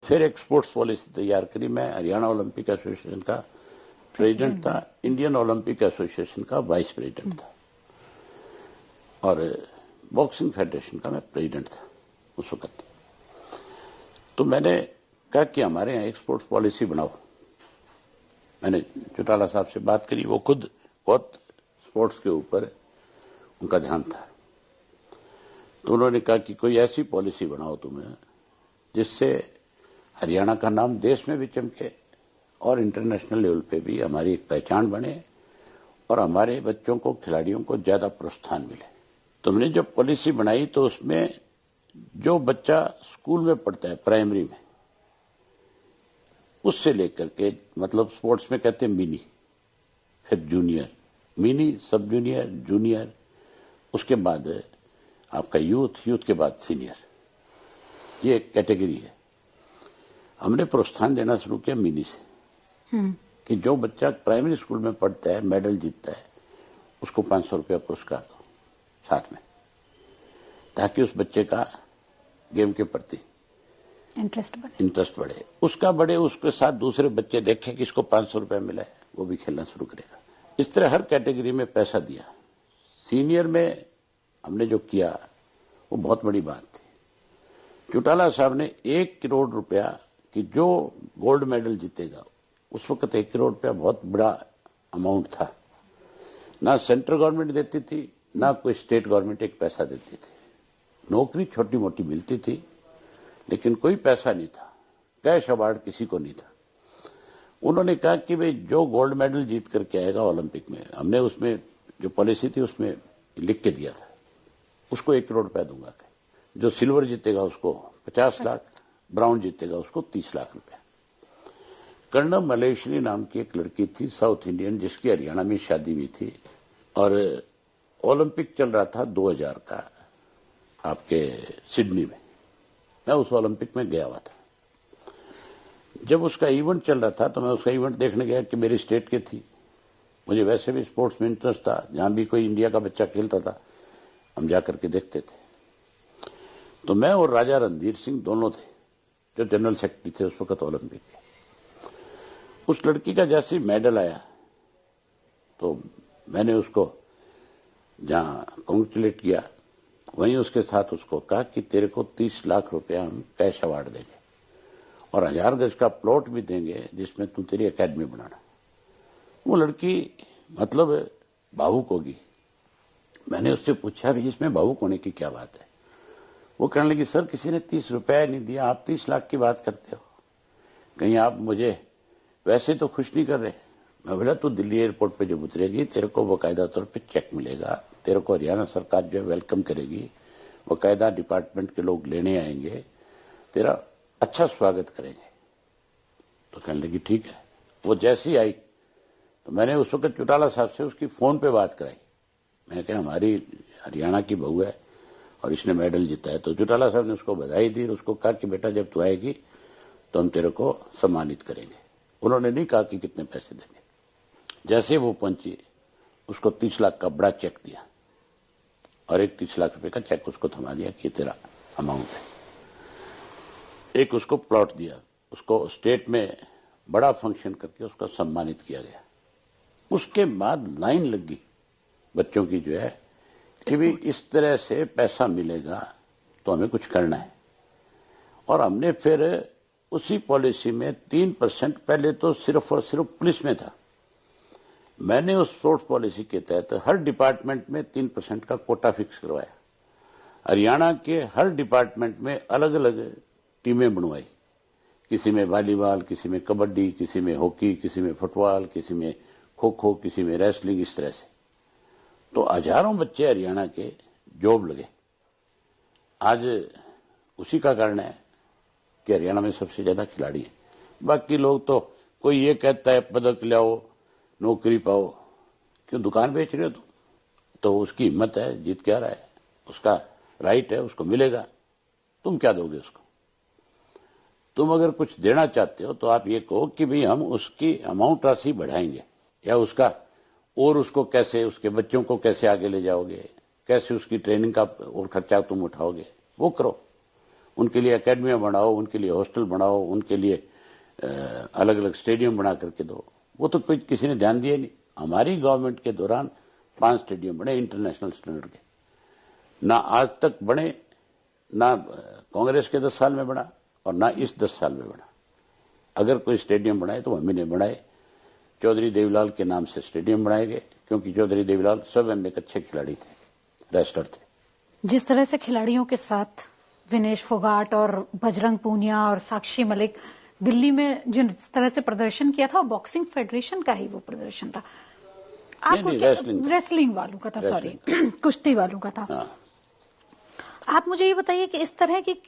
फिर एक sports policy तैयार करी। मैं हरियाणा ओलंपिक एसोसिएशन का प्रेसिडेंट था, इंडियन ओलंपिक एसोसिएशन का वाइस प्रेसिडेंट था और बॉक्सिंग फेडरेशन का मैं प्रेसिडेंट था उस वक्त। तो मैंने कहा कि हमारे यहाँ एक स्पोर्ट्स पॉलिसी बनाओ। मैंने चौटाला साहब से बात करी, वो खुद बहुत स्पोर्ट्स के ऊपर उनका ध्यान था। तो उन्होंने कहा कि कोई ऐसी पॉलिसी बनाओ तुम्हें जिससे हरियाणा का नाम देश में भी चमके और इंटरनेशनल लेवल पे भी हमारी एक पहचान बने और हमारे बच्चों को, खिलाड़ियों को ज्यादा प्रोत्साहन मिले। तो हमने जब पॉलिसी बनाई तो उसमें जो बच्चा स्कूल में पढ़ता है प्राइमरी में, उससे लेकर के, मतलब स्पोर्ट्स में कहते हैं मिनी, फिर जूनियर, मिनी, सब जूनियर, जूनियर, उसके बाद आपका यूथ, यूथ के बाद सीनियर, ये एक कैटेगरी है। हमने प्रोत्साहन देना शुरू किया मिनी से कि जो बच्चा प्राइमरी स्कूल में पढ़ता है, मेडल जीतता है, उसको 500 रुपया पुरस्कार दो साथ में, ताकि उस बच्चे का गेम के प्रति इंटरेस्ट बढ़े, उसका बढ़े, उसके साथ दूसरे बच्चे देखें कि इसको 500 रुपया मिला है, वो भी खेलना शुरू करेगा। इस तरह हर कैटेगरी में पैसा दिया। सीनियर में हमने जो किया वो बहुत बड़ी बात थी। चौटाला साहब ने 1 करोड़ रुपया कि जो गोल्ड मेडल जीतेगा, उस वक्त 1 करोड़ रुपया बहुत बड़ा अमाउंट था। ना सेंट्रल गवर्नमेंट देती थी, ना कोई स्टेट गवर्नमेंट एक पैसा देती थी। नौकरी छोटी मोटी मिलती थी, लेकिन कोई पैसा नहीं था, कैश अवार्ड किसी को नहीं था। उन्होंने कहा कि भाई जो गोल्ड मेडल जीत करके आएगा ओलंपिक में, हमने उसमें जो पॉलिसी थी उसमें लिख के दिया था, उसको 1 करोड़ रुपया दूंगा। जो सिल्वर जीतेगा उसको 50 लाख, ब्राउन जीतेगा उसको 30 लाख रुपया। कर्णम मलेश्वरी नाम की एक लड़की थी, साउथ इंडियन, जिसकी हरियाणा में शादी हुई थी और ओलंपिक चल रहा था 2000 का आपके सिडनी में। मैं उस ओलंपिक में गया हुआ था। जब उसका इवेंट चल रहा था तो मैं उसका इवेंट देखने गया कि मेरी स्टेट की थी। मुझे वैसे भी स्पोर्ट्स में इंटरेस्ट था, जहां भी कोई इंडिया का बच्चा खेलता था हम जाकर के देखते थे। तो मैं और राजा रणधीर सिंह दोनों थे जो जनरल सेक्रेटरी थे उस वक्त ओलंपिक के। उस लड़की का जैसे मेडल आया तो मैंने उसको जहां कॉन्ग्रेचुलेट किया, वहीं उसके साथ उसको कहा कि तेरे को 30 लाख रुपया हम कैश अवार्ड देंगे और 1000 गज का प्लॉट भी देंगे जिसमें तू तेरी एकेडमी बनाना। वो लड़की मतलब भावुक होगी। मैंने उससे पूछा भी इसमें भावुक होने की क्या बात है। वो कहने लगी, सर किसी ने 30 रुपया नहीं दिया, आप 30 लाख की बात करते हो, कहीं आप मुझे वैसे तो खुश नहीं कर रहे। मैं बोला तू दिल्ली एयरपोर्ट पे जब उतरेगी तेरे को बाकायदा तौर पे चेक मिलेगा, तेरे को हरियाणा सरकार जो है वेलकम करेगी, बाकायदा डिपार्टमेंट के लोग लेने आएंगे, तेरा अच्छा स्वागत करेंगे। तो कहने लगी ठीक है। वो जैसी आई तो मैंने उस वक्त चौटाला साहब से उसकी फोन पे बात कराई। मैं कहा हमारी हरियाणा की बहू है और इसने मेडल जीता है। तो चौटाला साहब ने उसको बधाई दी और उसको कहा कि बेटा जब तू आएगी तो हम तेरे को सम्मानित करेंगे। उन्होंने नहीं कहा कि कितने पैसे देंगे। जैसे वो पहुंची उसको 30 लाख का बड़ा चेक दिया और एक 30 लाख रुपए का चेक उसको थमा दिया कि तेरा अमाउंट है। एक उसको प्लॉट दिया, उसको स्टेट में बड़ा फंक्शन करके उसका सम्मानित किया गया। उसके बाद लाइन लग गई बच्चों की जो है कि भी इस तरह से पैसा मिलेगा तो हमें कुछ करना है। और हमने फिर उसी पॉलिसी में 3%, पहले तो सिर्फ और सिर्फ पुलिस में था, मैंने उस स्पोर्ट्स पॉलिसी के तहत हर डिपार्टमेंट में 3% का कोटा फिक्स करवाया। हरियाणा के हर डिपार्टमेंट में अलग अलग टीमें बनवाई, किसी में वॉलीबॉल, किसी में कबड्डी, किसी में हॉकी, किसी में फुटबॉल, किसी में खो खो, किसी में रेसलिंग, इस तरह से। तो हजारों बच्चे हरियाणा के जॉब लगे। आज उसी का कारण है कि हरियाणा में सबसे ज्यादा खिलाड़ी है। बाकी लोग तो कोई ये कहता है पदक लाओ, नौकरी पाओ, क्यों दुकान बेच रहे हो तुम? तो उसकी हिम्मत है, जीत क्या रहा है, उसका राइट है, उसको मिलेगा। तुम क्या दोगे उसको? तुम अगर कुछ देना चाहते हो तो आप ये कहो कि भाई हम उसकी अमाउंट राशि बढ़ाएंगे, या उसका और उसको कैसे, उसके बच्चों को कैसे आगे ले जाओगे, कैसे उसकी ट्रेनिंग का और खर्चा तुम उठाओगे, वो करो। उनके लिए एकेडमियां बनाओ, उनके लिए हॉस्टल बनाओ, उनके लिए अलग अलग स्टेडियम बना करके दो। वो तो कोई किसी ने ध्यान दिया नहीं। हमारी गवर्नमेंट के दौरान 5 स्टेडियम बने इंटरनेशनल स्टैंडर्ड के, ना आज तक बने, ना कांग्रेस के 10 साल में बना और ना इस 10 साल में बना। अगर कोई स्टेडियम बनाए तो हम ही ने बनाए। चौधरी देवीलाल के नाम से स्टेडियम बनाए गए, क्योंकि चौधरी देवीलाल स्वयं एक अच्छे खिलाड़ी थे, रेसलर थे। जिस तरह से खिलाड़ियों के साथ विनेश फोगाट और बजरंग पूनिया और साक्षी मलिक दिल्ली में जिस तरह से प्रदर्शन किया था, वो बॉक्सिंग फेडरेशन का ही वो प्रदर्शन था। आपको रेसलिंग वालों का था, सॉरी, कुश्ती वालों का था। आप मुझे ये बताइए कि इस तरह की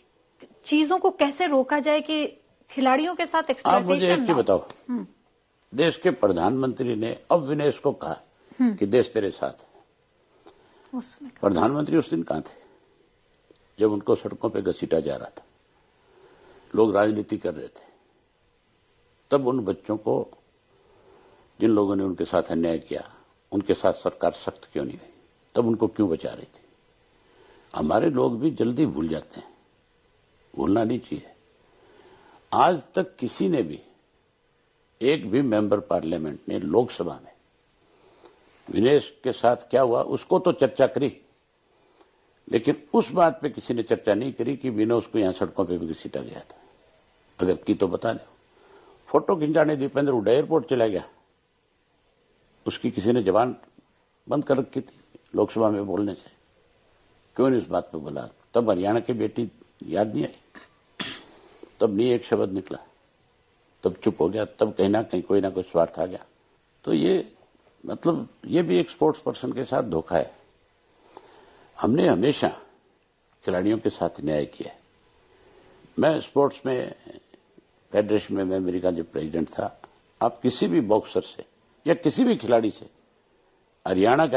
चीजों को कैसे रोका जाए कि खिलाड़ियों के साथ एक्सप्लॉयटेशन। आप मुझे एक चीज बताओ, देश के प्रधानमंत्री ने अब विनेश को कहा कि देश तेरे साथ है। प्रधानमंत्री उस दिन कहां थे जब उनको सड़कों पे घसीटा जा रहा था, लोग राजनीति कर रहे थे? तब उन बच्चों को, जिन लोगों ने उनके साथ अन्याय किया, उनके साथ सरकार सख्त क्यों नहीं हुई? तब उनको क्यों बचा रही थी? हमारे लोग भी जल्दी भूल जाते हैं, भूलना नहीं चाहिए। आज तक किसी ने भी, एक भी मेंबर पार्लियामेंट ने लोकसभा में विनेश के साथ क्या हुआ उसको तो चर्चा करी, लेकिन उस बात पे किसी ने चर्चा नहीं करी कि विनेश को यहां सड़कों पे भी घसीटा गया था। अगर की तो बता दो। फोटो खिंचाने दीपेंद्र हुड्डा एयरपोर्ट चला गया, उसकी किसी ने जबान बंद कर रखी थी लोकसभा में बोलने से? क्यों नहीं उस बात पे बोला? तब हरियाणा की बेटी याद नहीं आई, तब नहीं एक शब्द निकला, तब चुप हो गया, तब कहीं ना कहीं कोई ना कोई स्वार्थ आ गया। तो ये मतलब ये भी एक स्पोर्ट्स पर्सन के साथ धोखा है। हमने हमेशा खिलाड़ियों के साथ न्याय किया है। मैं स्पोर्ट्स में फेडरेशन में मैं अमेरिका जब प्रेसिडेंट था, आप किसी भी बॉक्सर से या किसी भी खिलाड़ी से, हरियाणा का